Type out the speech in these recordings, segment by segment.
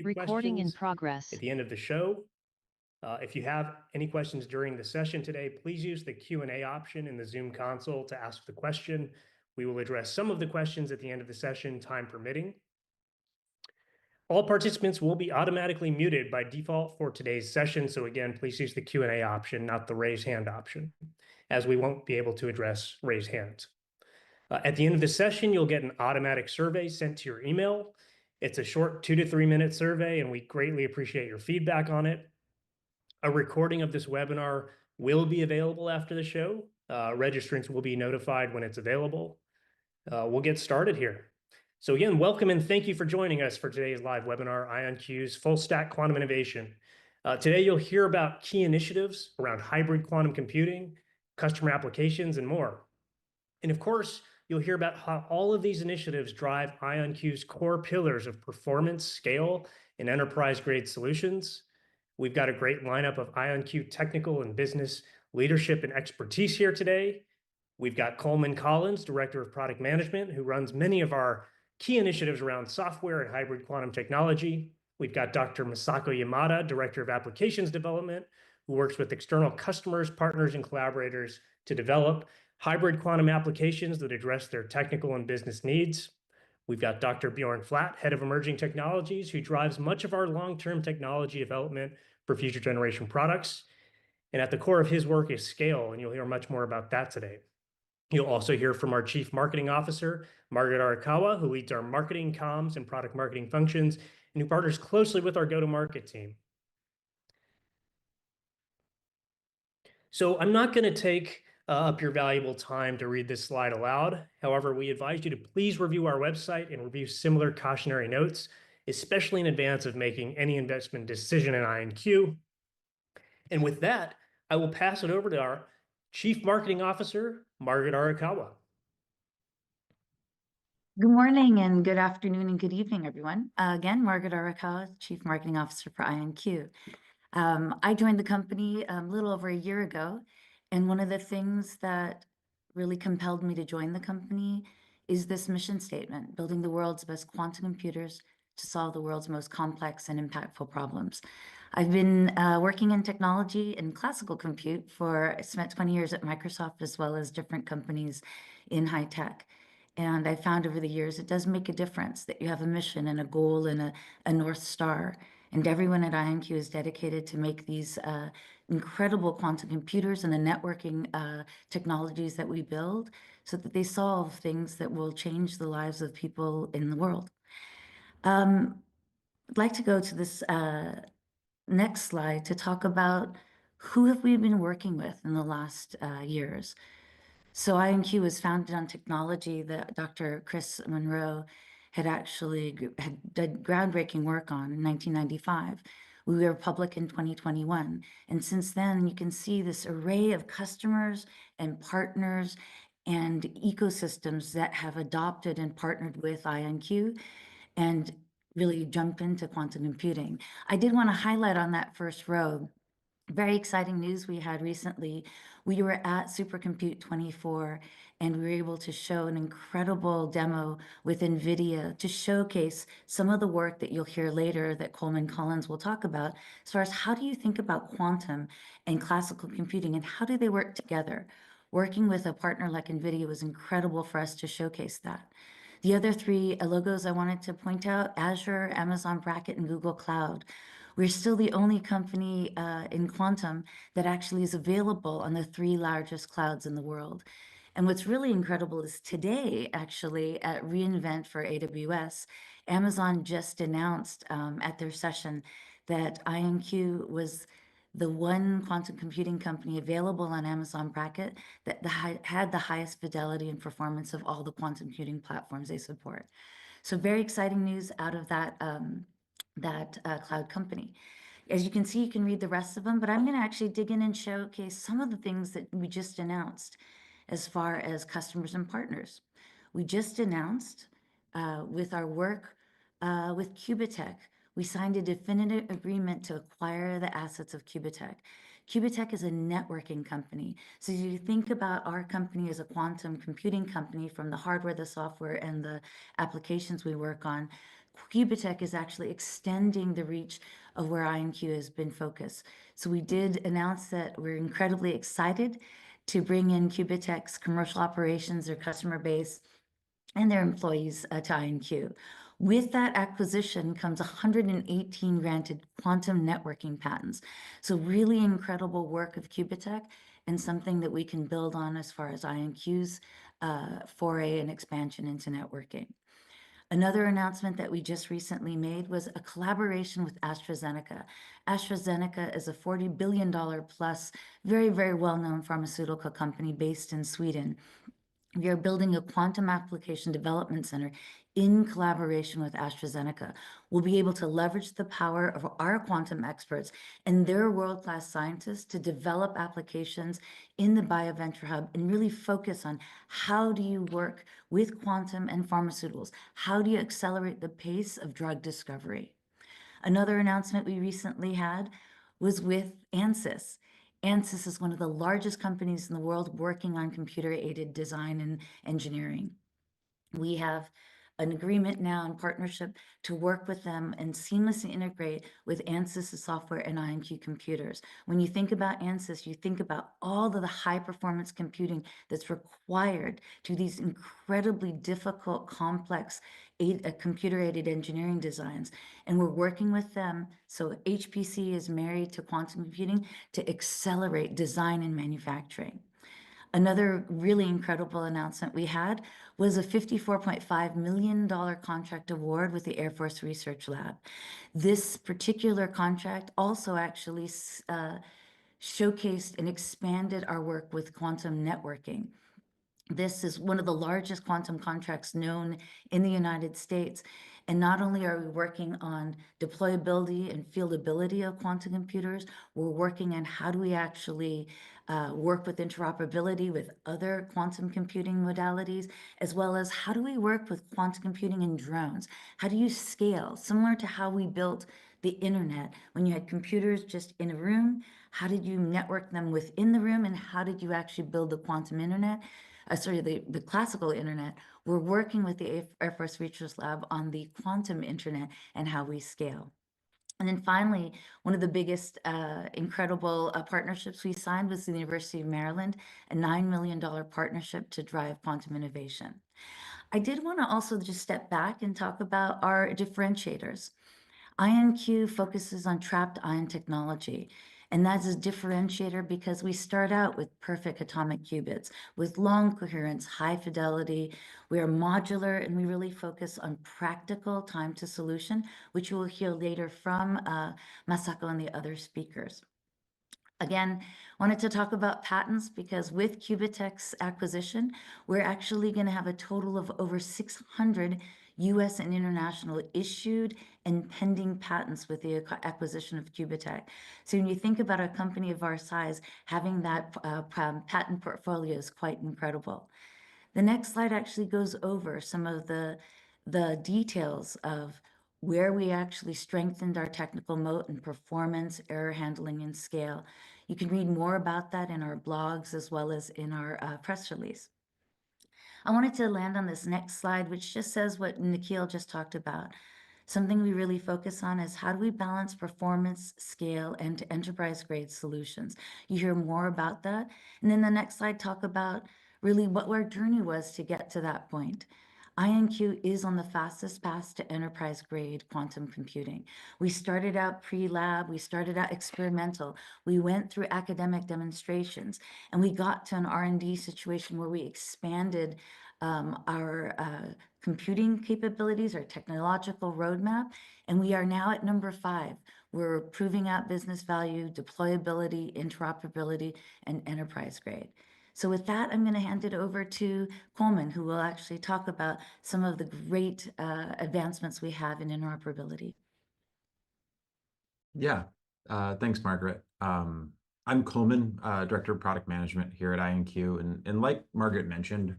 Recording in questions progress. at the end of the show. If you have any questions during the session today, please use the Q&A option in the Zoom console to ask the question. We will address some of the questions at the end of the session, time permitting. All participants will be automatically muted by default for today's session. So again, please use the Q&A option, not the raise hand option, as we won't be able to address raised hands. At the end of the session, you'll get an automatic survey sent to your email. It's a short 2 to 3 minute survey, and we greatly appreciate your feedback on it. A recording of this webinar will be available after the show. Registrants will be notified when it's available. We'll get started here. So again, welcome and thank you for joining us for today's live webinar, IonQ's Full Stack Quantum Innovation. Today, you'll hear about key initiatives around hybrid quantum computing, customer applications, and more. And of course, you'll hear about how all of these initiatives drive IonQ's core pillars of performance, scale, and enterprise-grade solutions. We've got a great lineup of IonQ technical and business leadership and expertise here today. We've got Coleman Collins, Director of Product Management, who runs many of our key initiatives around software and hybrid quantum technology. We've got Dr. Masako Yamada, Director of Applications Development, who works with external customers, partners, and collaborators to develop hybrid quantum applications that address their technical and business needs. We've got Dr. Bjorn Flatt, Head of Emerging Technologies, who drives much of our long-term technology development for future generation products. And at the core of his work is scale, and you'll hear much more about that today. You'll also hear from our Chief Marketing Officer, Margaret Arakawa, who leads our marketing, comms, and product marketing functions, and who partners closely with our go-to-market team. So I'm not going to take up your valuable time to read this slide aloud. However, we advise you to please review our website and review similar cautionary notes, especially in advance of making any investment decision in IonQ. And with that, I will pass it over to our Chief Marketing Officer, Margaret Arakawa. Good morning and good afternoon and good evening, everyone. Again, Margaret Arakawa, Chief Marketing Officer for IonQ. I joined the company a little over a year ago, and one of the things that really compelled me to join the company is this mission statement: building the world's best quantum computers to solve the world's most complex and impactful problems. I've been working in technology and classical compute I spent 20 years at Microsoft as well as different companies in high tech. And I found over the years, it does make a difference that you have a mission and a goal and a North Star. And everyone at IonQ is dedicated to make these incredible quantum computers and the networking technologies that we build so that they solve things that will change the lives of people in the world. I'd like to go to this next slide to talk about who have we been working with in the last years. So IonQ was founded on technology that Dr. Chris Monroe had done groundbreaking work on in 1995. We were public in 2021. And since then, you can see this array of customers and partners and ecosystems that have adopted and partnered with IonQ and really jump into quantum computing. I did want to highlight on that first row very exciting news we had recently. We were at Supercompute 24 and we were able to show an incredible demo with NVIDIA to showcase some of the work that you'll hear later that Coleman Collins will talk about as far as how do you think about quantum and classical computing and how do they work together. Working with a partner like NVIDIA was incredible for us to showcase that. The other three logos I wanted to point out: Azure, Amazon Braket, and Google Cloud. We're still the only company in quantum that actually is available on the 3 largest clouds in the world. And what's really incredible is today, actually, at reInvent for AWS, Amazon just announced at their session that IonQ was the one quantum computing company available on Amazon Braket that had the highest fidelity and performance of all the quantum computing platforms they support. So very exciting news out of that cloud company. As you can see, you can read the rest of them, but I'm going to actually dig in and showcase some of the things that we just announced as far as customers and partners. We just announced with our work with Qubitekk, we signed a definitive agreement to acquire the assets of Qubitekk. Qubitekk is a networking company. So you think about our company as a quantum computing company, from the hardware, the software, and the applications we work on, Cubitek is actually extending the reach of where IonQ has been focused. So we did announce that we're incredibly excited to bring in Cubitek's commercial operations, their customer base, and their employees to IonQ. With that acquisition comes 118 granted quantum networking patents. So really incredible work of Cubitek and something that we can build on as far as IonQ's foray and expansion into networking. Another announcement that we just recently made was a collaboration with AstraZeneca. AstraZeneca is a $40 billion plus, very, very well-known pharmaceutical company based in Sweden. We are building a quantum application development center in collaboration with AstraZeneca. We'll be able to leverage the power of our quantum experts and their world-class scientists to develop applications in the BioVenture Hub and really focus on how do you work with quantum and pharmaceuticals? How do you accelerate the pace of drug discovery? Another announcement we recently had was with ANSYS. ANSYS is one of the largest companies in the world working on computer-aided design and engineering. We have an agreement now in partnership to work with them and seamlessly integrate with ANSYS software and IonQ computers. When you think about ANSYS, you think about all of the high performance computing that's required to these incredibly difficult, complex computer-aided engineering designs. And we're working with them. So HPC is married to quantum computing to accelerate design and manufacturing. Another really incredible announcement we had was a $54.5 million contract award with the Air Force Research Lab. This particular contract also actually showcased and expanded our work with quantum networking. This is one of the largest quantum contracts known in the United States. And not only are we working on deployability and fieldability of quantum computers, we're working on how do we actually work with interoperability with other quantum computing modalities, as well as how do we work with quantum computing in drones? How do you scale? Similar to how we built the internet. When you had computers just in a room, how did you network them within the room, and how did you actually build the quantum internet? The classical internet. We're working with the Air Force Research Lab on the quantum internet and how we scale. And then finally, one of the biggest incredible partnerships we signed was the University of Maryland, a $9 million partnership to drive quantum innovation. I did want to also just step back and talk about our differentiators. IonQ focuses on trapped ion technology, and that's a differentiator because we start out with perfect atomic qubits, with long coherence, high fidelity. We are modular, and we really focus on practical time to solution, which you will hear later from Masako and the other speakers. Again, wanted to talk about patents because with Cubitek's acquisition, we're actually going to have a total of over 600 US and international issued and pending patents with the acquisition of Cubitek. So when you think about a company of our size, having that patent portfolio is quite incredible. The next slide actually goes over some of the details of where we actually strengthened our technical moat and performance, error handling, and scale. You can read more about that in our blogs as well as in our press release. I wanted to land on this next slide, which just says what Nikhil just talked about. Something we really focus on is how do we balance performance, scale, and enterprise-grade solutions. You hear more about that. And then the next slide talk about really what our journey was to get to that point. IonQ is on the fastest path to enterprise-grade quantum computing. We started out pre-lab, we started out experimental, we went through academic demonstrations, and we got to an R&D situation where we expanded our computing capabilities, our technological roadmap, and we are now at number 5. We're proving out business value, deployability, interoperability, and enterprise grade. So with that, I'm going to hand it over to Coleman, who will actually talk about some of the great advancements we have in interoperability. Yeah, thanks, Margaret. I'm Coleman, Director of Product Management here at IonQ. And like Margaret mentioned,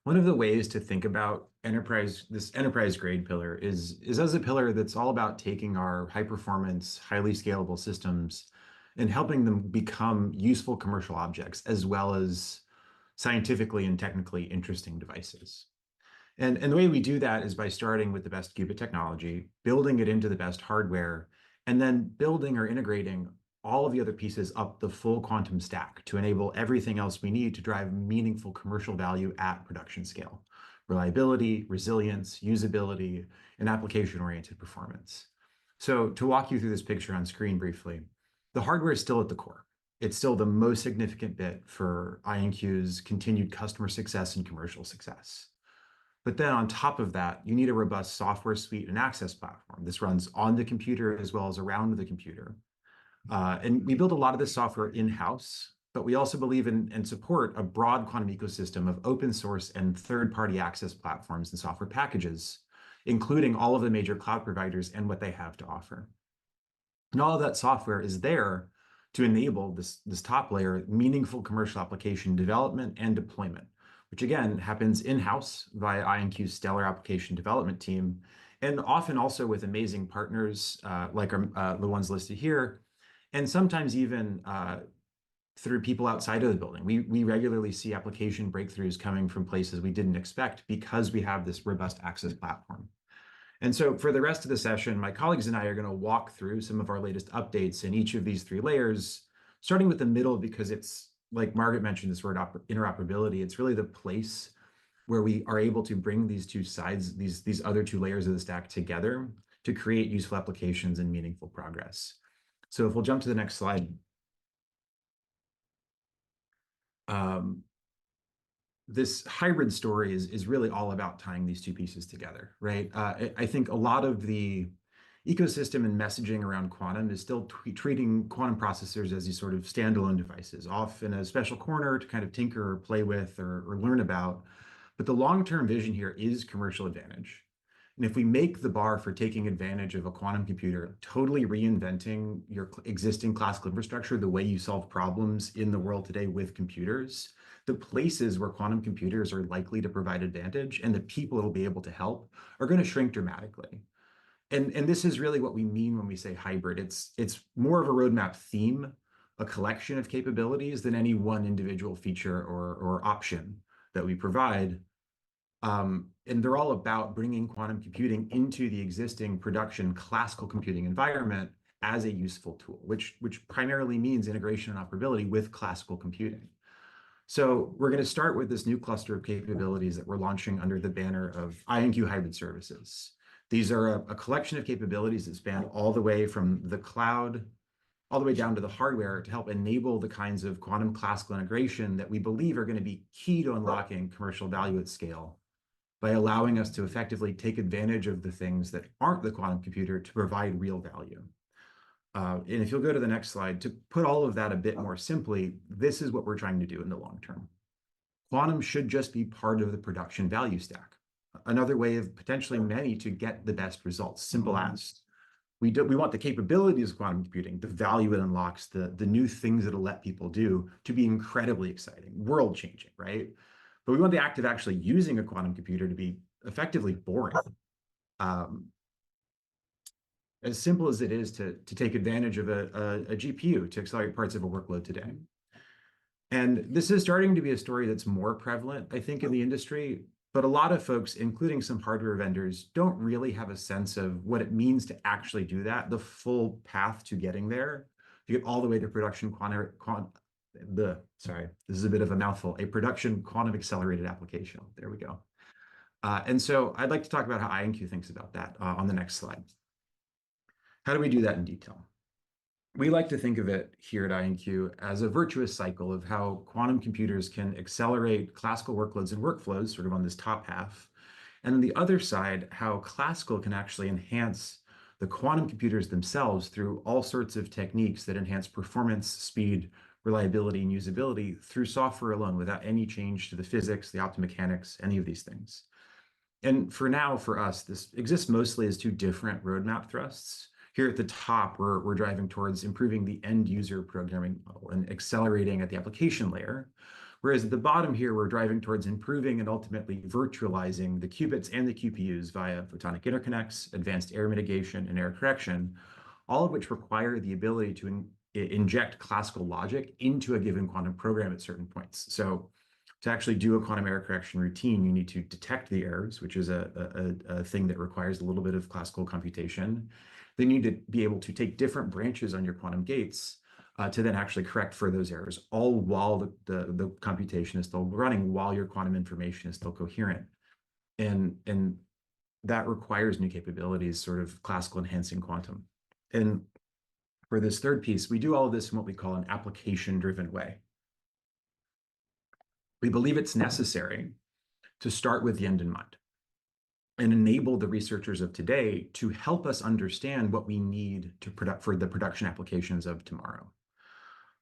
one of the ways to think about this enterprise grade pillar is as a pillar that's all about taking our high performance, highly scalable systems and helping them become useful commercial objects, as well as scientifically and technically interesting devices. And the way we do that is by starting with the best qubit technology, building it into the best hardware, and then building or integrating all of the other pieces up the full quantum stack to enable everything else we need to drive meaningful commercial value at production scale: reliability, resilience, usability, and application-oriented performance. So to walk you through this picture on screen briefly, the hardware is still at the core. It's still the most significant bit for IonQ's continued customer success and commercial success. But then on top of that, you need a robust software suite and access platform. This runs on the computer as well as around the computer. And we build a lot of this software in-house, but we also believe in and support a broad quantum ecosystem of open source and third-party access platforms and software packages, including all of the major cloud providers and what they have to offer. And all of that software is there to enable this top layer, meaningful commercial application development and deployment, which again happens in-house via IonQ's stellar application development team, and often also with amazing partners like the ones listed here, and sometimes even through people outside of the building. We regularly see application breakthroughs coming from places we didn't expect because we have this robust access platform. And so for the rest of the session, my colleagues and I are going to walk through some of our latest updates in each of these three layers, starting with the middle, because it's, like Margaret mentioned, this word interoperability. It's really the place where we are able to bring these two sides, these other two layers of the stack together to create useful applications and meaningful progress. So if we'll jump to the next slide. This hybrid story is really all about tying these two pieces together, right? I think a lot of the ecosystem and messaging around quantum is still treating quantum processors as these sort of standalone devices, off in a special corner to kind of tinker or play with or learn about. But the long-term vision here is commercial advantage. And if we make the bar for taking advantage of a quantum computer, totally reinventing your existing classical infrastructure, the way you solve problems in the world today with computers, the places where quantum computers are likely to provide advantage and the people it'll be able to help are going to shrink dramatically. And this is really what we mean when we say hybrid. It's more of a roadmap theme, a collection of capabilities than any one individual feature or option that we provide. And they're all about bringing quantum computing into the existing production classical computing environment as a useful tool, which primarily means integration and operability with classical computing. So we're going to start with this new cluster of capabilities that we're launching under the banner of IonQ Hybrid Services. These are a collection of capabilities that span all the way from the cloud, all the way down to the hardware to help enable the kinds of quantum classical integration that we believe are going to be key to unlocking commercial value at scale by allowing us to effectively take advantage of the things that aren't the quantum computer to provide real value. And if you'll go to the next slide, to put all of that a bit more simply, this is what we're trying to do in the long term. Quantum should just be part of the production value stack. Another way of potentially many to get the best results, simple as. We want the capabilities of quantum computing, the value it unlocks, the new things it'll let people do to be incredibly exciting, world-changing, right? But we want the act of actually using a quantum computer to be effectively boring. As simple as it is to take advantage of a GPU to accelerate parts of a workload today. And this is starting to be a story that's more prevalent, I think, in the industry. But a lot of folks, including some hardware vendors, don't really have a sense of what it means to actually do that, the full path to getting there, to get all the way to production sorry, this is a bit of a mouthful, a production quantum accelerated application. There we go. And so I'd like to talk about how IonQ thinks about that on the next slide. How do we do that in detail? We like to think of it here at IonQ as a virtuous cycle of how quantum computers can accelerate classical workloads and workflows, sort of on this top half. And on the other side, how classical can actually enhance the quantum computers themselves through all sorts of techniques that enhance performance, speed, reliability, and usability through software alone without any change to the physics, the optomechanics, any of these things. And for now, for us, this exists mostly as two different roadmap thrusts. Here at the top, we're driving towards improving the end user programming model and accelerating at the application layer. Whereas at the bottom here, we're driving towards improving and ultimately virtualizing the qubits and the QPUs via photonic interconnects, advanced error mitigation, and error correction, all of which require the ability to inject classical logic into a given quantum program at certain points. So To actually do a quantum error correction routine, you need to detect the errors, which is a thing that requires a little bit of classical computation. Then you need to be able to take different branches on your quantum gates to then actually correct for those errors, all while the computation is still running, while your quantum information is still coherent. And that requires new capabilities, sort of classical enhancing quantum. And for this third piece, we do all of this in what we call an application-driven way. We believe it's necessary to start with the end in mind and enable the researchers of today to help us understand what we need for the production applications of tomorrow.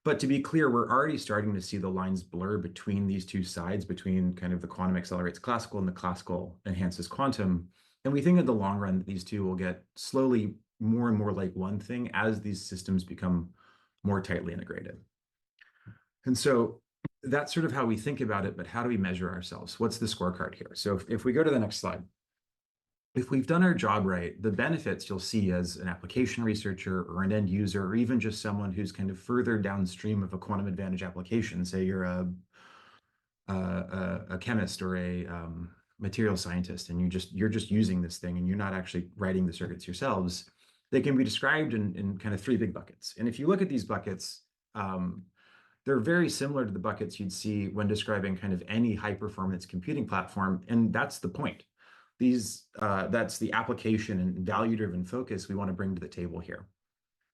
But to be clear, we're already starting to see the lines blur between these two sides, between kind of the quantum accelerates classical and the classical enhances quantum. And we think in the long run, these two will get slowly more and more like one thing as these systems become more tightly integrated. And so that's sort of how we think about it, but how do we measure ourselves? What's the scorecard here? So if we go to the next slide, if we've done our job right, the benefits you'll see as an application researcher or an end user, or even just someone who's kind of further downstream of a quantum advantage application, say you're a chemist or a material scientist, and you're just using this thing and you're not actually writing the circuits yourselves, they can be described in kind of three big buckets. And if you look at these buckets, they're very similar to the buckets you'd see when describing kind of any high-performance computing platform, and that's the point. That's the application and value-driven focus we want to bring to the table here.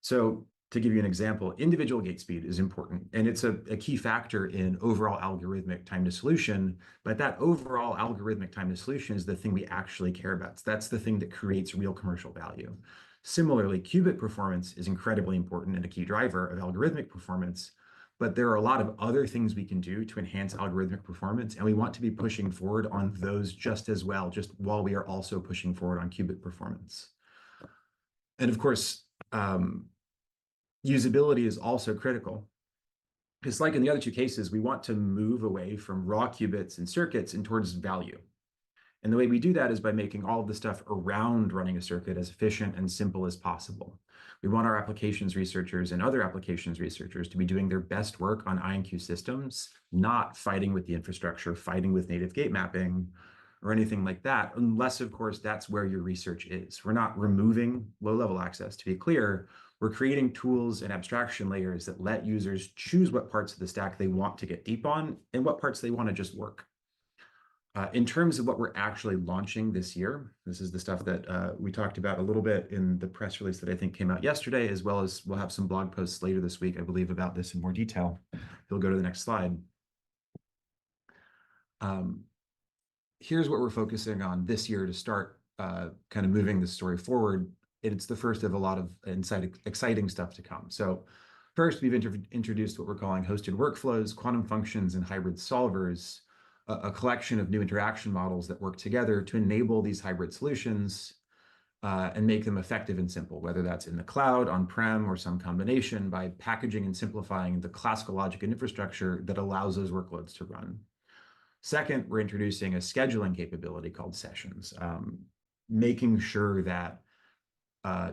So to give you an example, individual gate speed is important, and it's a key factor in overall algorithmic time to solution, but that overall algorithmic time to solution is the thing we actually care about. That's the thing that creates real commercial value. Similarly, qubit performance is incredibly important and a key driver of algorithmic performance, but there are a lot of other things we can do to enhance algorithmic performance, and we want to be pushing forward on those just as well, just while we are also pushing forward on qubit performance. And of course, usability is also critical. Just like in the other two cases, we want to move away from raw qubits and circuits and towards value. And the way we do that is by making all of the stuff around running a circuit as efficient and simple as possible. We want our applications researchers and other applications researchers to be doing their best work on IonQ systems, not fighting with the infrastructure, fighting with native gate mapping, or anything like that, unless, of course, that's where your research is. We're not removing low-level access, to be clear. We're creating tools and abstraction layers that let users choose what parts of the stack they want to get deep on and what parts they want to just work. In terms of what we're actually launching this year, this is the stuff that we talked about a little bit in the press release that I think came out yesterday, as well as we'll have some blog posts later this week, I believe, about this in more detail. You'll go to the next slide. Here's what we're focusing on this year to start kind of moving this story forward. It's the first of a lot of exciting stuff to come. So first, we've introduced what we're calling hosted workflows, quantum functions, and hybrid solvers, a collection of new interaction models that work together to enable these hybrid solutions and make them effective and simple, whether that's in the cloud, on-prem, or some combination, by packaging and simplifying the classical logic and infrastructure that allows those workloads to run. Second, we're introducing a scheduling capability called sessions, making sure that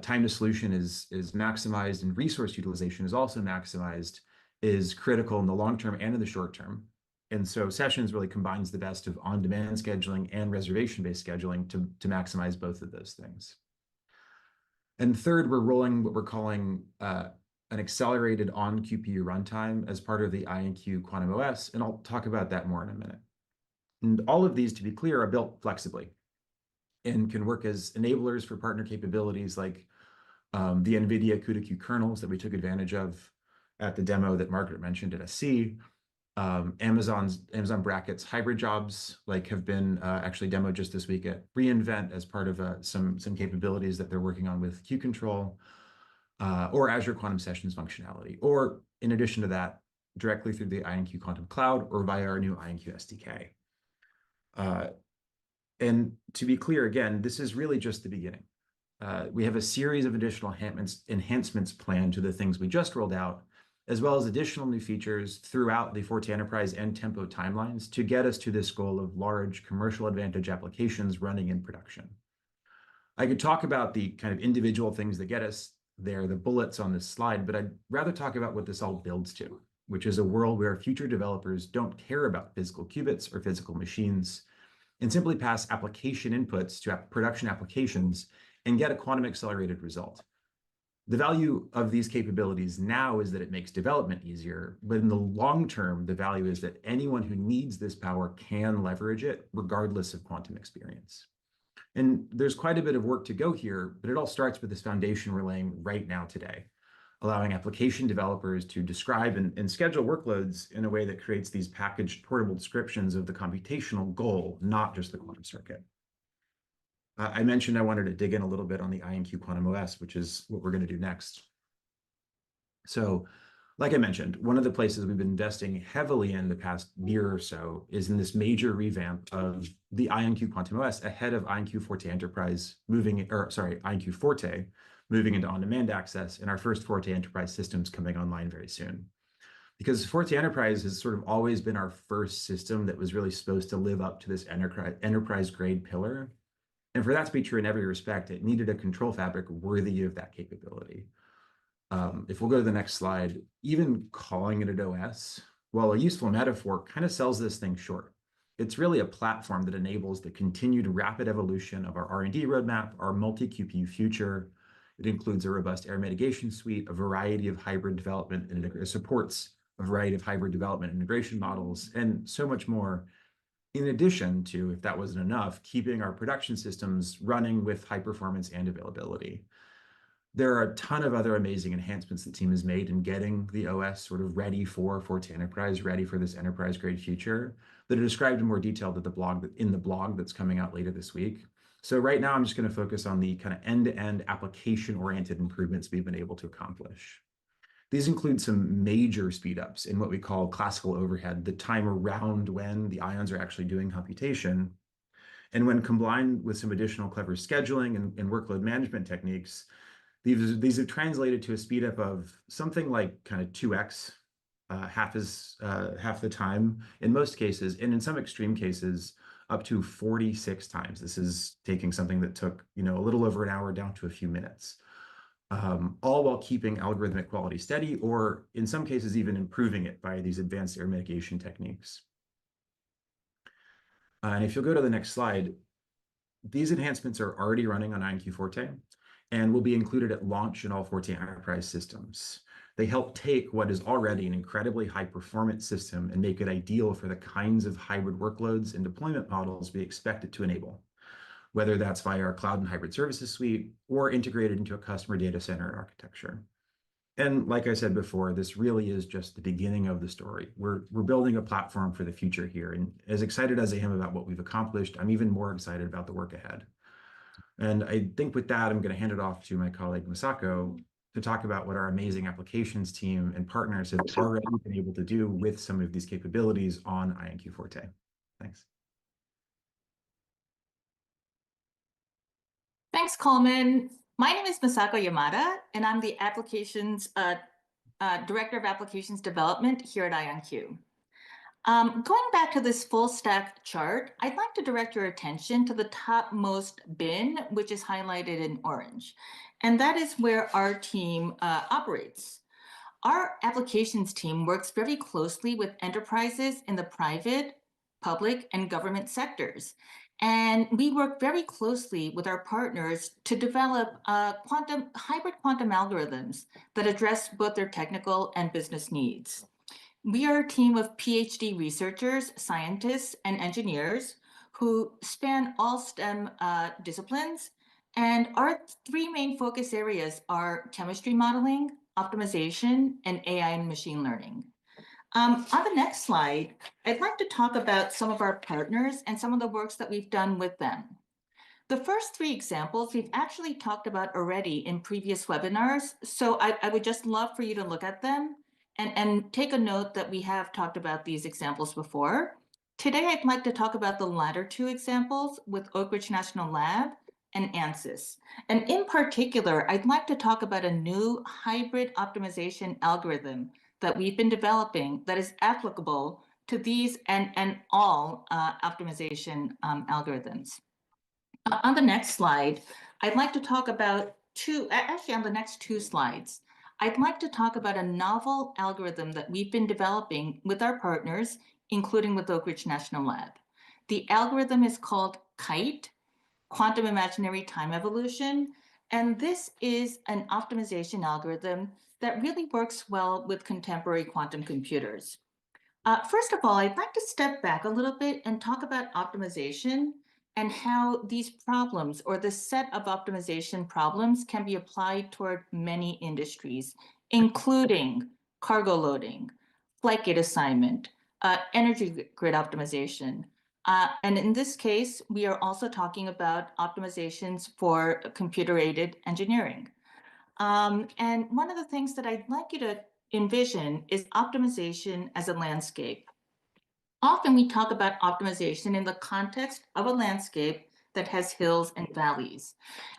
time to solution is maximized and resource utilization is also maximized is critical in the long term and in the short term. And so sessions really combines the best of on-demand scheduling and reservation-based scheduling to maximize both of those things. And third, we're rolling what we're calling an accelerated on-QPU runtime as part of the IonQ Quantum OS, and I'll talk about that more in a minute. And all of these, to be clear, are built flexibly and can work as enablers for partner capabilities like the NVIDIA CUDA-Q kernels that we took advantage of at the demo that Margaret mentioned at SC. Amazon Brackets hybrid jobs have been actually demoed just this week at reInvent as part of some capabilities that they're working on with Q Control, or Azure Quantum Sessions functionality, or in addition to that, directly through the IonQ Quantum Cloud or via our new IonQ SDK. And to be clear, again, this is really just the beginning. We have a series of additional enhancements planned to the things we just rolled out, as well as additional new features throughout the Forte Enterprise and Tempo timelines to get us to this goal of large commercial advantage applications running in production. I could talk about the kind of individual things that get us there, the bullets on this slide, but I'd rather talk about what this all builds to, which is a world where future developers don't care about physical qubits or physical machines and simply pass application inputs to production applications and get a quantum accelerated result. The value of these capabilities now is that it makes development easier, but in the long term, the value is that anyone who needs this power can leverage it regardless of quantum experience. And there's quite a bit of work to go here, but it all starts with this foundation we're laying right now today, allowing application developers to describe and schedule workloads in a way that creates these packaged portable descriptions of the computational goal, not just the quantum circuit. I mentioned I wanted to dig in a little bit on the IonQ Quantum OS, which is what we're going to do next. So, like I mentioned, one of the places we've been investing heavily in the past year or so is in this major revamp of the IonQ Quantum OS ahead of IonQ Forte Enterprise IonQ Forte moving into on-demand access, and our first Forte Enterprise systems coming online very soon. Because Forte Enterprise has sort of always been our first system that was really supposed to live up to this enterprise-grade pillar. And for that to be true in every respect, it needed a control fabric worthy of that capability. If we'll go to the next slide, even calling it an OS, while a useful metaphor, kind of sells this thing short. It's really a platform that enables the continued rapid evolution of our R&D roadmap, our multi-QPU future. It includes a robust error mitigation suite, a variety of hybrid development, and it supports a variety of hybrid development integration models, and so much more. In addition to, if that wasn't enough, keeping our production systems running with high performance and availability. There are a ton of other amazing enhancements the team has made in getting the OS sort of ready for Forte Enterprise, ready for this enterprise-grade future that are described in more detail in the blog that's coming out later this week. So right now, I'm just going to focus on the kind of end-to-end application-oriented improvements we've been able to accomplish. These include some major speedups in what we call classical overhead, the time around when the ions are actually doing computation. And when combined with some additional clever scheduling and workload management techniques, these have translated to a speedup of something like kind of 2x, half the time in most cases, and in some extreme cases, up to 46 times. This is taking something that took, a little over an hour down to a few minutes. All while keeping algorithmic quality steady, or in some cases, even improving it by these advanced error mitigation techniques. And if you'll go to the next slide, these enhancements are already running on IonQ Forte and will be included at launch in all Forte Enterprise systems. They help take what is already an incredibly high performance system and make it ideal for the kinds of hybrid workloads and deployment models we expect it to enable, whether that's via our cloud and hybrid services suite or integrated into a customer data center architecture. And like I said before, this really is just the beginning of the story. We're building a platform for the future here. And as excited as I am about what we've accomplished, I'm even more excited about the work ahead. And I think with that, I'm going to hand it off to my colleague Masako to talk about what our amazing applications team and partners have already been able to do with some of these capabilities on IonQ Forte. Thanks. Thanks, Coleman. My name is Masako Yamada, and I'm the Director of Applications Development here at IonQ. Going back to this full stack chart, I'd like to direct your attention to the topmost bin, which is highlighted in orange. And that is where our team operates. Our applications team works very closely with enterprises in the private, public, and government sectors. And we work very closely with our partners to develop hybrid quantum algorithms that address both their technical and business needs. We are a team of PhD researchers, scientists, and engineers who span all STEM disciplines. And our three main focus areas are chemistry modeling, optimization, and AI and machine learning. On the next slide, I'd like to talk about some of our partners and some of the works that we've done with them. The first three examples we've actually talked about already in previous webinars, so I would just love for you to look at them and take a note that we have talked about these examples before. Today, I'd like to talk about the latter two examples with Oak Ridge National Lab and ANSYS. And in particular, I'd like to talk about a new hybrid optimization algorithm that we've been developing that is applicable to these and all optimization algorithms. On the next slide, I'd like to talk about on the next two slides, I'd like to talk about a novel algorithm that we've been developing with our partners, including with Oak Ridge National Lab. The algorithm is called KITE, Quantum Imaginary Time Evolution, and this is an optimization algorithm that really works well with contemporary quantum computers. First of all, I'd like to step back a little bit and talk about optimization and how these problems or the set of optimization problems can be applied toward many industries, including cargo loading, flight gate assignment, energy grid optimization. And in this case, we are also talking about optimizations for computer-aided engineering. And one of the things that I'd like you to envision is optimization as a landscape. Often we talk about optimization in the context of a landscape that has hills and valleys.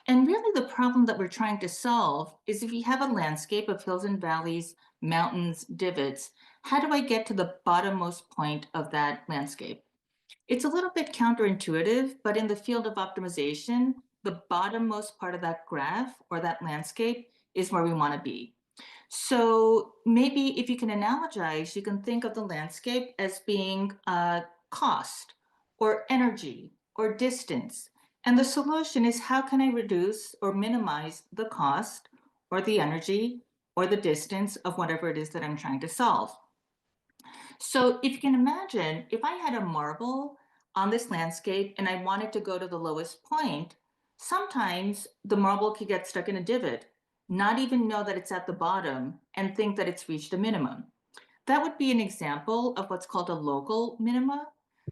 And really the problem that we're trying to solve is if you have a landscape of hills and valleys, mountains, divots, how do I get to the bottommost point of that landscape? It's a little bit counterintuitive, but in the field of optimization, the bottommost part of that graph or that landscape is where we want to be. So maybe if you can analogize, you can think of the landscape as being cost or energy or distance. And the solution is how can I reduce or minimize the cost or the energy or the distance of whatever it is that I'm trying to solve. So if you can imagine, if I had a marble on this landscape and I wanted to go to the lowest point, sometimes the marble could get stuck in a divot, not even know that it's at the bottom and think that it's reached a minimum. That would be an example of what's called a local minima,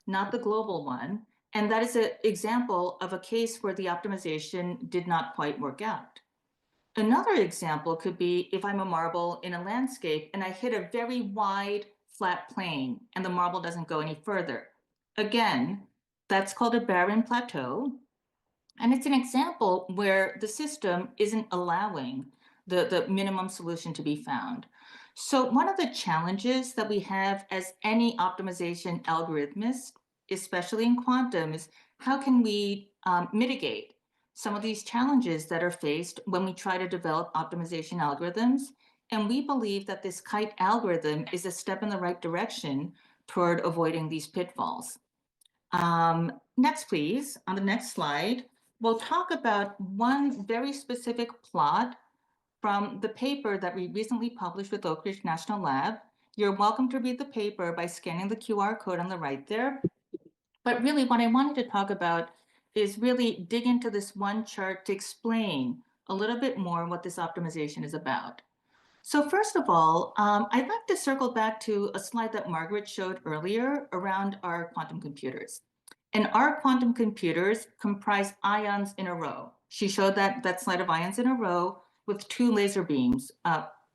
not the global one. And that is an example of a case where the optimization did not quite work out. Another example could be if I'm a marble in a landscape and I hit a very wide flat plane and the marble doesn't go any further. Again, that's called a barren plateau. And it's an example where the system isn't allowing the minimum solution to be found. So one of the challenges that we have as any optimization algorithmist, especially in quantum, is how can we mitigate some of these challenges that are faced when we try to develop optimization algorithms. And we believe that this KITE algorithm is a step in the right direction toward avoiding these pitfalls. Next, please, on the next slide, we'll talk about one very specific plot from the paper that we recently published with Oak Ridge National Lab. You're welcome to read the paper by scanning the QR code on the right there. But really what I wanted to talk about is really dig into this one chart to explain a little bit more what this optimization is about. So first of all, I'd like to circle back to a slide that Margaret showed earlier around our quantum computers. And our quantum computers comprise ions in a row. She showed that slide of ions in a row with two laser beams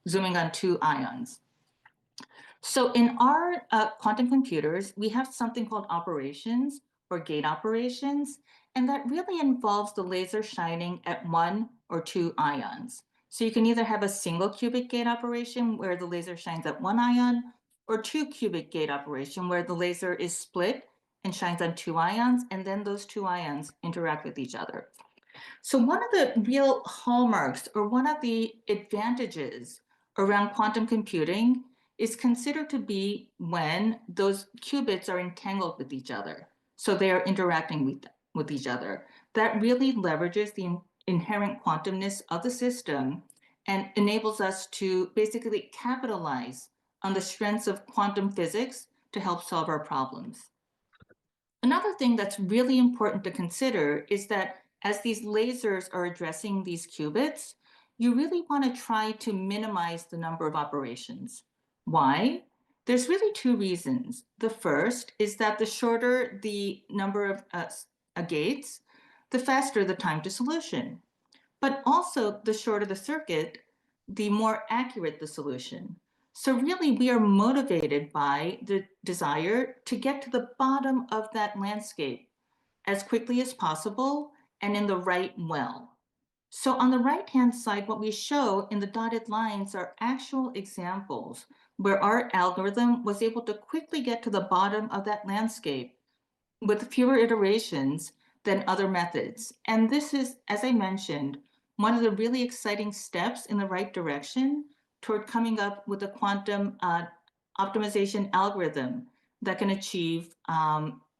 zooming on two ions. So in our quantum computers, we have something called operations or gate operations, and that really involves the laser shining at one or two ions. So you can either have a single qubit gate operation where the laser shines at one ion, or two qubit gate operation where the laser is split and shines on two ions, and then those two ions interact with each other. So one of the real hallmarks or one of the advantages around quantum computing is considered to be when those qubits are entangled with each other. So they are interacting with each other. That really leverages the inherent quantumness of the system and enables us to basically capitalize on the strengths of quantum physics to help solve our problems. Another thing that's really important to consider is that as these lasers are addressing these qubits, you really want to try to minimize the number of operations. Why? There's really two reasons. The first is that the shorter the number of gates, the faster the time to solution. But also the shorter the circuit, the more accurate the solution. So really we are motivated by the desire to get to the bottom of that landscape as quickly as possible and in the right well. So on the right-hand side, what we show in the dotted lines are actual examples where our algorithm was able to quickly get to the bottom of that landscape with fewer iterations than other methods. And this is, as I mentioned, one of the really exciting steps in the right direction toward coming up with a quantum optimization algorithm that can achieve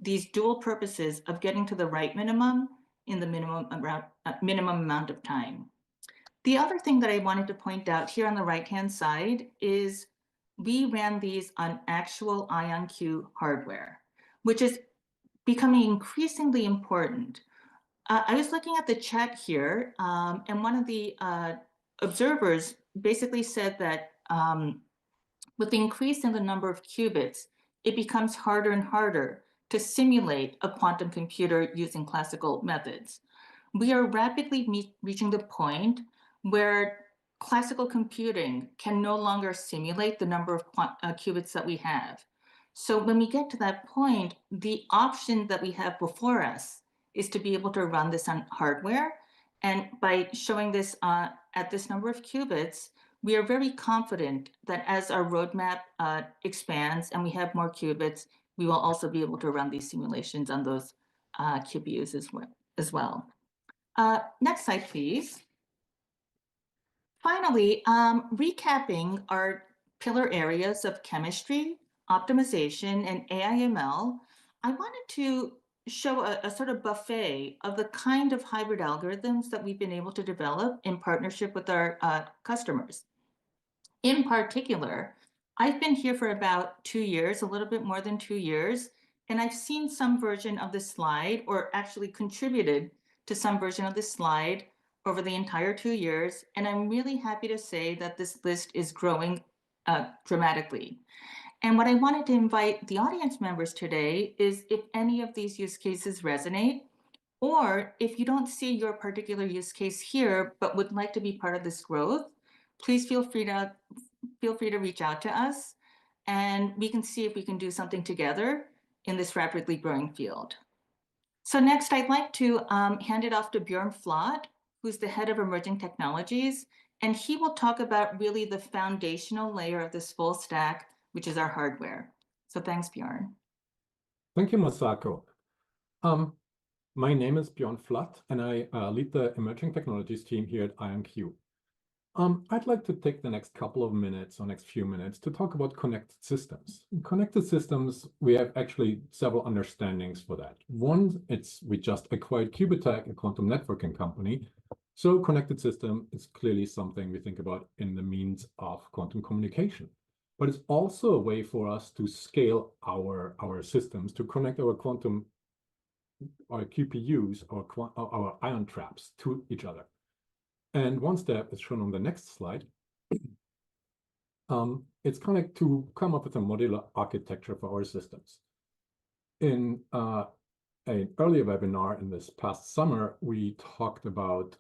these dual purposes of getting to the right minimum in the minimum amount of time. The other thing that I wanted to point out here on the right-hand side is we ran these on actual IonQ hardware, which is becoming increasingly important. I was looking at the chat here, and one of the observers basically said that with the increase in the number of qubits, it becomes harder and harder to simulate a quantum computer using classical methods. We are rapidly reaching the point where classical computing can no longer simulate the number of qubits that we have. So when we get to that point, the option that we have before us is to be able to run this on hardware. And by showing this at this number of qubits, we are very confident that as our roadmap expands and we have more qubits, we will also be able to run these simulations on those QPUs as well. Next slide, please. Finally, recapping our pillar areas of chemistry, optimization, and AI/ML, I wanted to show a sort of buffet of the kind of hybrid algorithms that we've been able to develop in partnership with our customers. In particular, I've been here for about 2 years, a little bit more than 2 years, and I've seen some version of this slide, or actually contributed to some version of this slide over the entire 2 years. And I'm really happy to say that this list is growing dramatically. And what I wanted to invite the audience members today is if any of these use cases resonate, or if you don't see your particular use case here, but would like to be part of this growth, please feel free to reach out to us, and we can see if we can do something together in this rapidly growing field. So next, I'd like to hand it off to Bjorn Flott, who's the head of emerging technologies, and he will talk about really the foundational layer of this full stack, which is our hardware. So thanks, Bjorn. Thank you, Masako. My name is Bjorn Flott, and I lead the emerging technologies team here at IonQ. I'd like to take the next couple of minutes, or next few minutes, to talk about connected systems. In connected systems, we have actually several understandings for that. One, we just acquired Qubitekk, a quantum networking company. So connected system is clearly something we think about in the means of quantum communication. But it's also a way for us to scale our systems, to connect our QPUs, our ion traps to each other. And one step is shown on the next slide. It's kind of to come up with a modular architecture for our systems. In an earlier webinar in this past summer, we talked about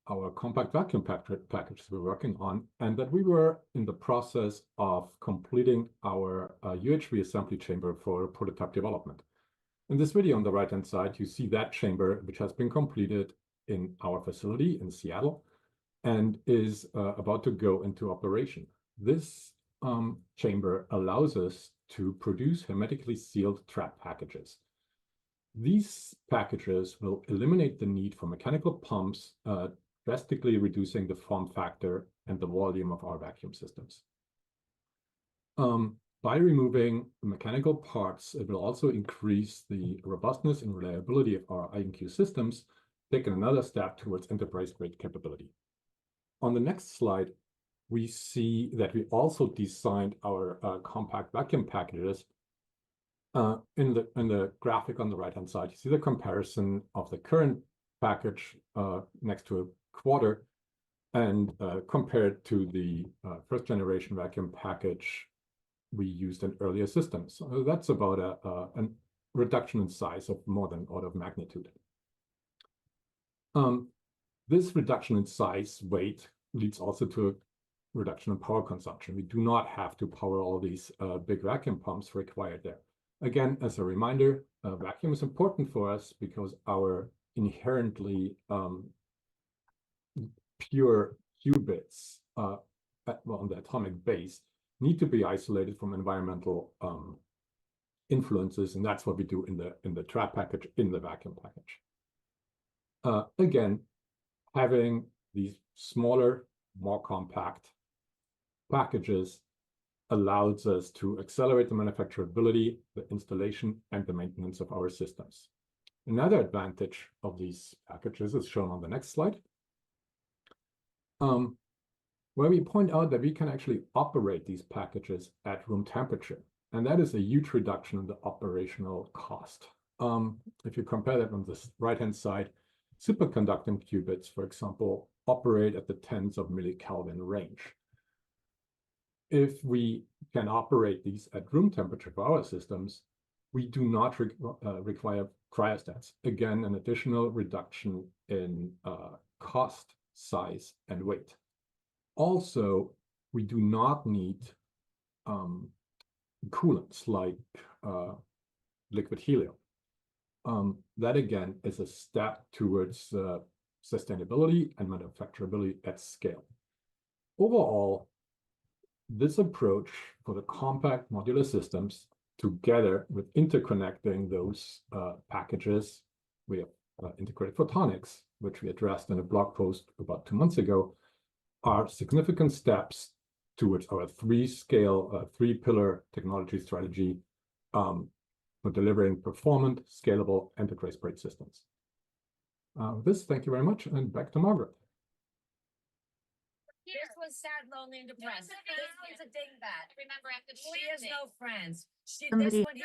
our compact vacuum packages we're working on, and that we were in the process of completing our UHV assembly chamber for prototype development. In this video on the right-hand side, you see that chamber, which has been completed in our facility in Seattle and is about to go into operation. This chamber allows us to produce hermetically sealed trap packages. These packages will eliminate the need for mechanical pumps, drastically reducing the form factor and the volume of our vacuum systems. By removing mechanical parts, it will also increase the robustness and reliability of our IonQ systems, taking another step towards enterprise-grade capability. On the next slide, we see that we also designed our compact vacuum packages. In the graphic on the right-hand side, you see the comparison of the current package next to a quarter and compared to the first generation vacuum package we used in earlier systems. So that's about a reduction in size of more than an order of magnitude. This reduction in size, weight, leads also to a reduction in power consumption. We do not have to power all these big vacuum pumps required there. Again, as a reminder, vacuum is important for us because our inherently pure qubits on the atomic base need to be isolated from environmental influences, and that's what we do in the trap package, in the vacuum package. Again, having these smaller, more compact packages allows us to accelerate the manufacturability, the installation, and the maintenance of our systems. Another advantage of these packages is shown on the next slide, where we point out that we can actually operate these packages at room temperature. And that is a huge reduction in the operational cost. If you compare that on the right-hand side, superconducting qubits, for example, operate at the tens of millikelvin range. If we can operate these at room temperature for our systems, we do not require cryostats. Again, an additional reduction in cost, size, and weight. Also, we do not need coolants like liquid helium. That again is a step towards sustainability and manufacturability at scale. Overall, this approach for the compact modular systems, together with interconnecting those packages, we have integrated photonics, which we addressed in a blog post about 2 months ago, are significant steps towards our three-pillar technology strategy for delivering performant, scalable, enterprise-grade systems. With this, thank you very much, and back to Margaret. This was sad, lonely, and depressed. This one's a dingbat. Remember, after she has no friends. This one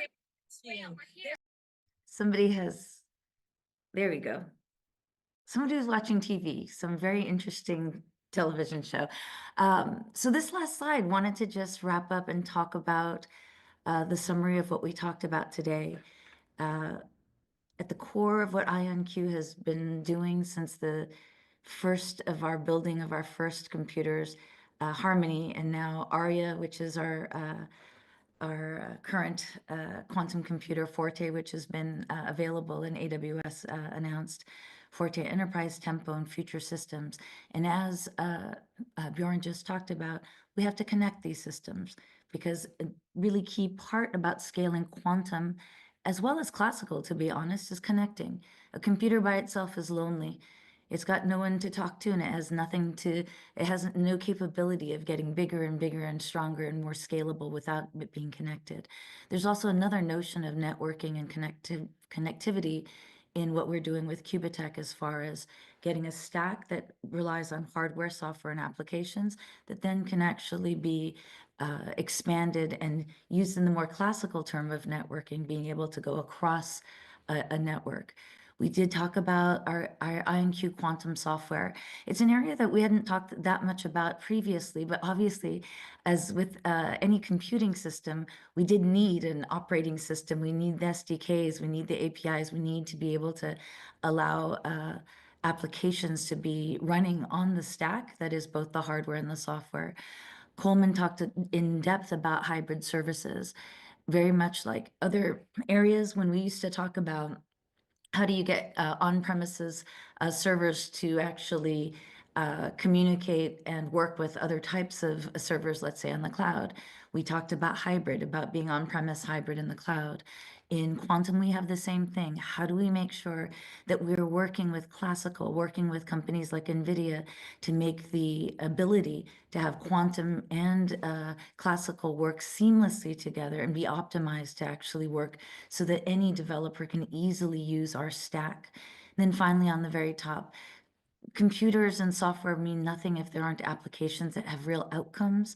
here. Somebody has, there we go. Somebody who's watching TV, some very interesting television show. So this last slide wanted to just wrap up and talk about the summary of what we talked about today. At the core of what IonQ has been doing since the first of our building of our first computers, Harmony, and now Aria, which is our current quantum computer, Forte, which has been available in AWS announced, Forte Enterprise, Tempo, and Future Systems. And as Bjorn just talked about, we have to connect these systems, because a really key part about scaling quantum, as well as classical, to be honest, is connecting. A computer by itself is lonely. It's got no one to talk to, and it has no capability of getting bigger and bigger and stronger and more scalable without it being connected. There's also another notion of networking and connectivity in what we're doing with Qubitech, as far as getting a stack that relies on hardware, software, and applications that then can actually be expanded and used in the more classical term of networking, being able to go across a network. We did talk about our IonQ quantum software. It's an area that we hadn't talked that much about previously, but obviously, as with any computing system, we did need an operating system. We need the SDKs, we need the APIs, we need to be able to allow applications to be running on the stack that is both the hardware and the software. Coleman talked in depth about hybrid services, very much like other areas when we used to talk about how do you get on-premises servers to actually communicate and work with other types of servers, let's say on the cloud. We talked about hybrid, about being on-premise, hybrid, in the cloud. In quantum, we have the same thing. How do we make sure that we're working with classical, working with companies like NVIDIA to make the ability to have quantum and classical work seamlessly together and be optimized to actually work so that any developer can easily use our stack? And then finally, on the very top, computers and software mean nothing if there aren't applications that have real outcomes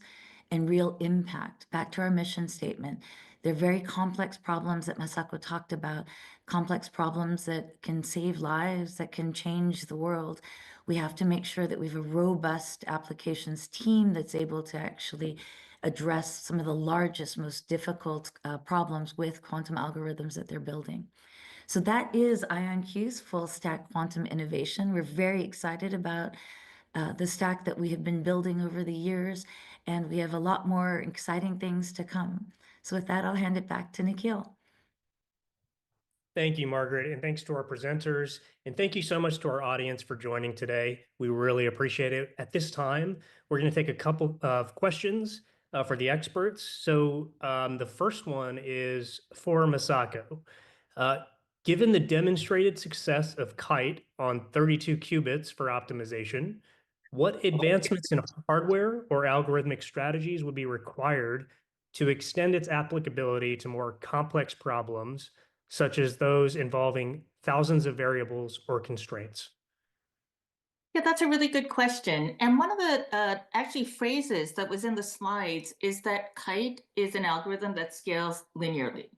and real impact. Back to our mission statement. They're very complex problems that Masako talked about, complex problems that can save lives, that can change the world. We have to make sure that we have a robust applications team that's able to actually address some of the largest, most difficult problems with quantum algorithms that they're building. So that is IonQ's full stack quantum innovation. We're very excited about the stack that we have been building over the years, and we have a lot more exciting things to come. So with that, I'll hand it back to Nikhil. Thank you, Margaret, and thanks to our presenters. And thank you so much to our audience for joining today. We really appreciate it. At this time, we're going to take a couple of questions for the experts. So the first one is for Masako. Given the demonstrated success of Kite on 32 qubits for optimization, What advancements in hardware or algorithmic strategies would be required to extend its applicability to more complex problems, such as those involving thousands of variables or constraints? Yeah, that's a really good question. And one of the actually phrases that was in the slides is that kite is an algorithm that scales linearly.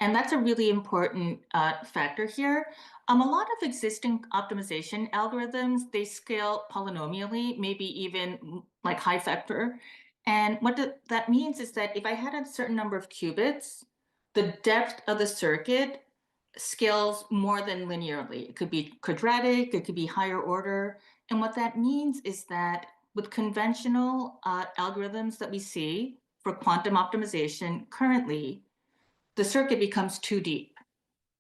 And that's a really important factor here. A lot of existing optimization algorithms, they scale polynomially, maybe even like high factor. And what that means is that if I had a certain number of qubits, the depth of the circuit scales more than linearly. It could be quadratic, it could be higher order. And what that means is that with conventional algorithms that we see for quantum optimization currently, the circuit becomes too deep.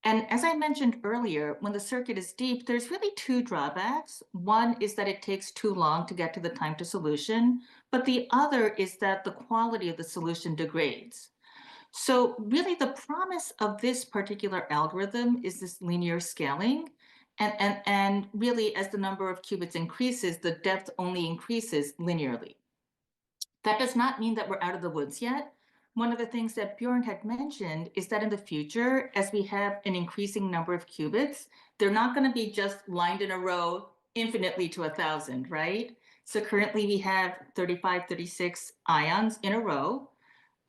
And as I mentioned earlier, when the circuit is deep, there's really two drawbacks. One is that it takes too long to get to the time to solution, but the other is that the quality of the solution degrades. So really the promise of this particular algorithm is this linear scaling. And really as the number of qubits increases, the depth only increases linearly. That does not mean that we're out of the woods yet. One of the things that Bjorn had mentioned is that in the future, as we have an increasing number of qubits, they're not going to be just lined in a row infinitely to 1,000, right? So currently we have 35, 36 ions in a row.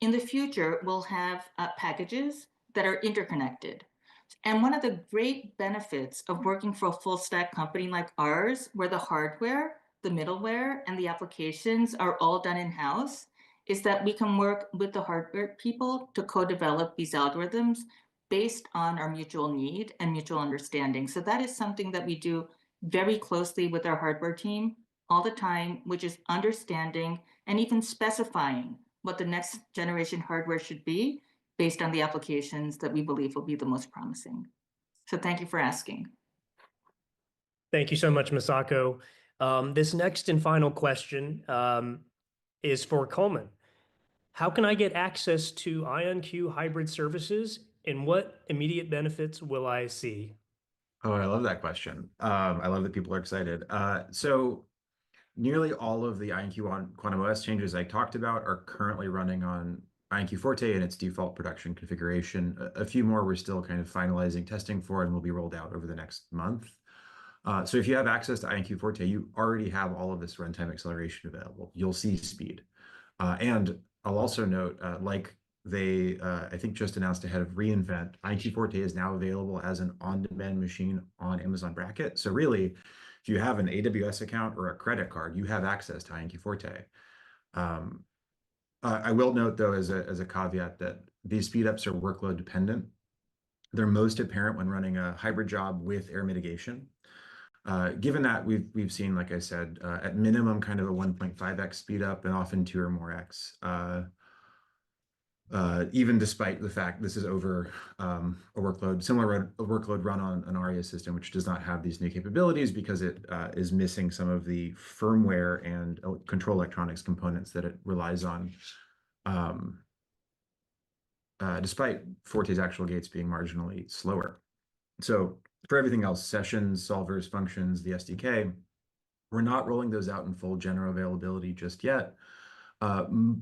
In the future, we'll have packages that are interconnected. And one of the great benefits of working for a full stack company like ours, where the hardware, the middleware, and the applications are all done in-house, is that we can work with the hardware people to co-develop these algorithms based on our mutual need and mutual understanding. So that is something that we do very closely with our hardware team all the time, which is understanding and even specifying what the next generation hardware should be based on the applications that we believe will be the most promising. So thank you for asking. Thank you so much, Misako. This next and final question is for Coleman. How can I get access to IonQ hybrid services, and what immediate benefits will I see? Oh, I love that question. I love that people are excited. So nearly all of the IonQ Quantum OS changes I talked about are currently running on IonQ Forte in its default production configuration. A few more we're still kind of finalizing testing for and will be rolled out over the next month. So if you have access to IonQ Forte, you already have all of this runtime acceleration available. You'll see speed. And I'll also note, like they, I think, just announced ahead of reInvent, IonQ Forte is now available as an on-demand machine on Amazon Bracket. So really, if you have an AWS account or a credit card, you have access to IonQ Forte. I will note, though, as a caveat, that these speedups are workload dependent. They're most apparent when running a hybrid job with error mitigation. Given that we've seen, like I said, at minimum kind of a 1.5x speed up and often 2 or more x, even despite the fact this is over a workload, similar a workload run on an ARIA system, which does not have these new capabilities because it is missing some of the firmware and control electronics components that it relies on, despite Forte's actual gates being marginally slower. So for everything else, sessions, solvers, functions, the SDK, we're not rolling those out in full general availability just yet,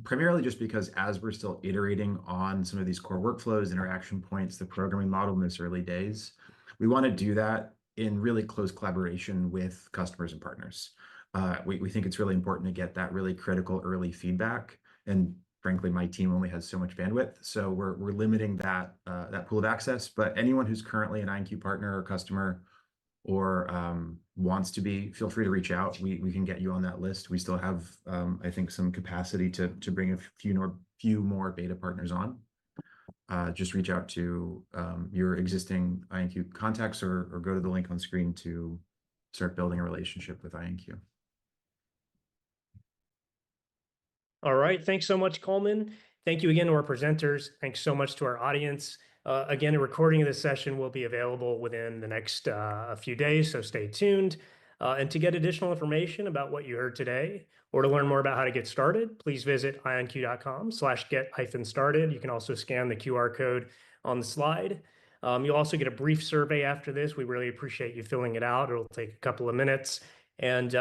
primarily just because as we're still iterating on some of these core workflows, interaction points, the programming model in its early days, we want to do that in really close collaboration with customers and partners. We think it's really important to get that really critical early feedback. And frankly, my team only has so much bandwidth, so we're limiting that pool of access. But anyone who's currently an IonQ partner or customer or wants to be, feel free to reach out. We can get you on that list. We still have, I think, some capacity to bring a few more beta partners on. Just reach out to your existing IonQ contacts or go to the link on screen to start building a relationship with IonQ. All right. Thanks so much, Coleman. Thank you again to our presenters. Thanks so much to our audience. Again, a recording of this session will be available within the next few days, so stay tuned. And to get additional information about what you heard today, or to learn more about how to get started, please visit ionq.com/get-started. You can also scan the QR code on the slide. You'll also get a brief survey after this. We really appreciate you filling it out. It'll take a couple of minutes. And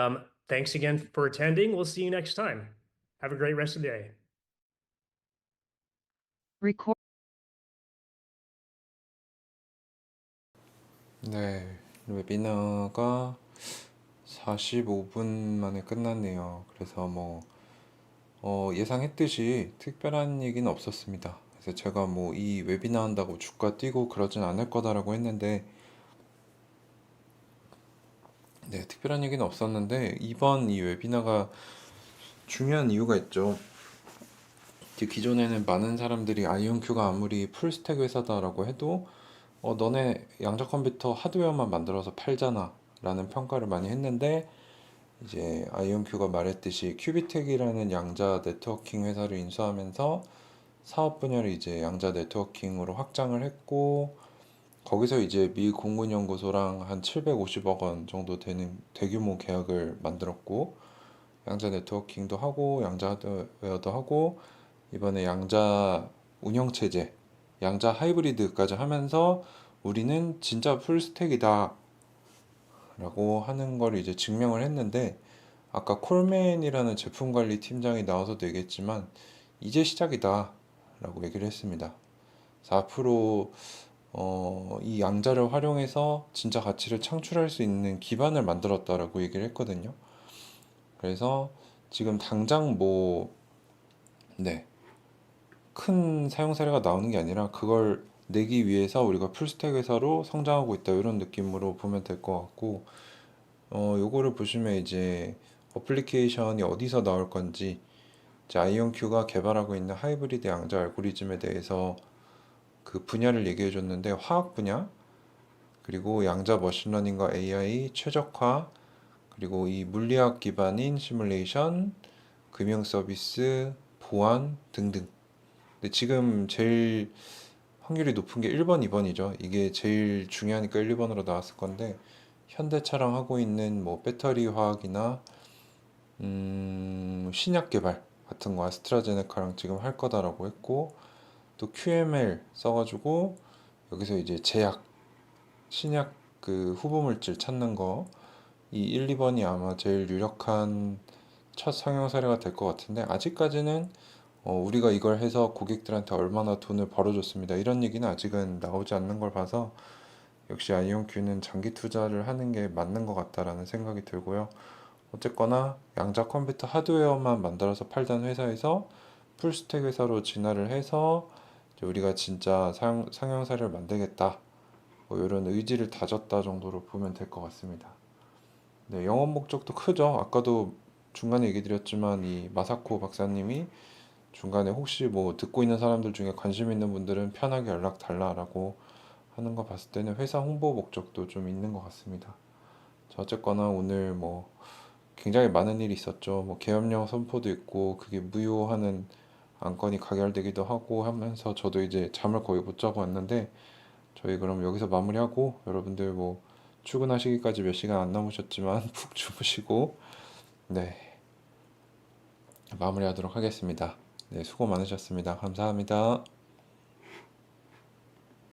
Thanks again for attending. We'll see you next time. Have a great rest of the day. Record. 네, 웨비나가 45분 만에 끝났네요. 그래서 예상했듯이 특별한 얘기는 없었습니다. 그래서 제가 이 웨비나 한다고 주가 뛰고 그러진 않을 거다라고 했는데, 네, 특별한 얘기는 없었는데, 이번 이 웨비나가 중요한 이유가 있죠. 이제 기존에는 많은 사람들이 아이온큐가 아무리 풀스택 회사다라고 해도 너네 양자 컴퓨터 하드웨어만 만들어서 팔잖아 라는 평가를 많이 했는데, 이제 아이온큐가 말했듯이 큐비텍이라는 양자 네트워킹 회사를 인수하면서 사업 분야를 이제 양자 네트워킹으로 확장을 했고, 거기서 이제 미 공군연구소랑 한 750억 원 정도 되는 대규모 계약을 만들었고, 양자 네트워킹도 하고 양자 하드웨어도 하고 이번에 양자 운영체제, 양자 하이브리드까지 하면서 우리는 진짜 풀스택이다 라고 하는 걸 이제 증명을 했는데, 아까 콜맨이라는 제품관리 팀장이 나와서도 얘기했지만 이제 시작이다 라고 얘기를 했습니다. 그래서 앞으로 이 양자를 활용해서 진짜 가치를 창출할 수 있는 기반을 만들었다라고 얘기를 했거든요. 그래서 지금 당장 네, 큰 사용 사례가 나오는 게 아니라 그걸 내기 위해서 우리가 풀스택 회사로 성장하고 있다 이런 느낌으로 보면 될 것 같고, 요거를 보시면 이제 어플리케이션이 어디서 나올 건지, 이제 아이온큐가 개발하고 있는 하이브리드 양자 알고리즘에 대해서 그 분야를 얘기해 줬는데, 화학 분야, 그리고 양자 머신러닝과 AI 최적화, 그리고 이 물리학 기반인 시뮬레이션, 금융 서비스, 보안 등등. 근데 지금 제일 확률이 높은 게 1번, 2번이죠. 이게 제일 중요하니까 1, 2번으로 나왔을 건데, 현대차랑 하고 있는 배터리 화학이나 신약 개발 같은 거 아스트라제네카랑 지금 할 거다라고 했고, 또 QML 써가지고 여기서 이제 제약, 신약 그 후보 물질 찾는 거, 이 1, 2번이 아마 제일 유력한 첫 상용 사례가 될 것 같은데, 아직까지는 우리가 이걸 해서 고객들한테 얼마나 돈을 벌어줬습니다, 이런 얘기는 아직은 나오지 않는 걸 봐서 역시 아이온큐는 장기 투자를 하는 게 맞는 것 같다라는 생각이 들고요. 어쨌거나 양자 컴퓨터 하드웨어만 만들어서 팔던 회사에서 풀스택 회사로 진화를 해서 이제 우리가 진짜 상용 사례를 만들겠다, 이런 의지를 다졌다 정도로 보면 될 것 같습니다. 네, 영업 목적도 크죠. 아까도 중간에 얘기 드렸지만 이 마사코 박사님이 중간에 혹시 듣고 있는 사람들 중에 관심 있는 분들은 편하게 연락 달라라고 하는 거 봤을 때는 회사 홍보 목적도 좀 있는 것 같습니다. 자, 어쨌거나 오늘 굉장히 많은 일이 있었죠. 계엄령 선포도 있고 그게 무효하는 안건이 가결되기도 하고 하면서 저도 이제 잠을 거의 못 자고 왔는데, 저희 그럼 여기서 마무리하고 여러분들 출근하시기까지 몇 시간 안 남으셨지만 푹 주무시고, 네, 마무리하도록 하겠습니다. 네, 수고 많으셨습니다. 감사합니다.